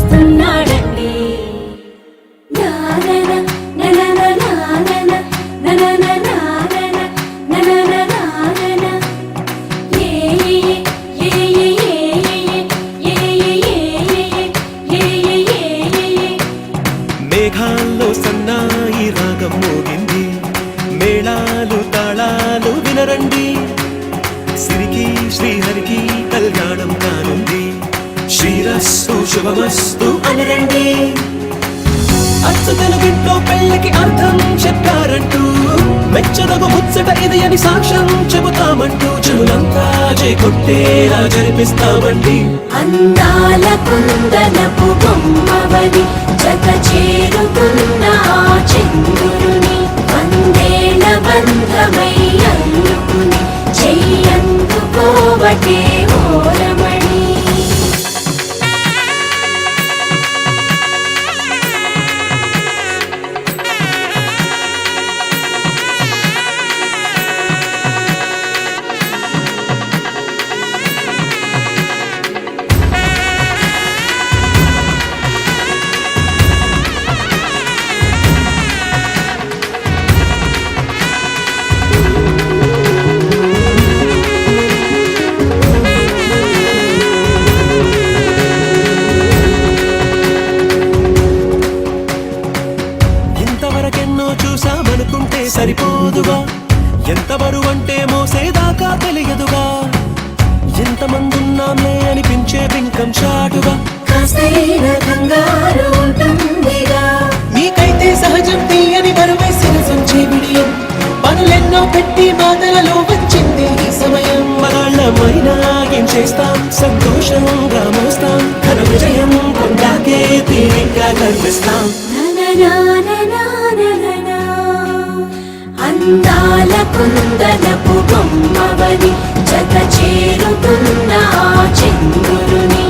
వస్తున్నాడండి. మేఘాల్లో సన్నాయి రాగం మోగింది, మేళాలు తాళాలు వినరండి. సిరికి శ్రీహరికి కళ్యాణం కానుంది, శ్రీరస్తు శుభమస్తు అనరండి. అచ్చు తెలుగింట్లో పెళ్ళికి అర్థం చెప్పారంటూ, మెచ్చదగు ముచ్చట ఇది అని సాక్ష్యం చెబుతామంటూ, జనులంతా చేకొట్టేలా జరిపిస్తామండి. అందాల కుందనపు బొమ్మవని జత చేరుకున్న ఆ చంద్రుని వందేళ్ల బంధమై అల్లుకుని చెయ్యందుకోవటే ఓరమణి. ఇంతవరకెన్నో చూసామనుకుంటే సరిపోదుగా, ఎంత బరువంటే మోసేదాకా తెలియదుగా. ఎంతమందున్నాంలే అనిపించే బింకం చాటుగా, కాస్తైన కంగారు ఉంటుందిగా. నీకైతే సహజం తీయని బరువై సిరసొంచే విడియం, పనులెన్నో పెట్టి మాటలలో వచ్చింది ఈ సమయం. మగాళ్ళమైనా ఏం చేస్తాం, సంతోషంగా మోస్తాం, ఘన విజయం పొందాకే తీరిగ్గా కనిపిస్తాం. అందాల కుందనపు బొమ్మవని జత చేరుకున్న ఆ చంద్రుని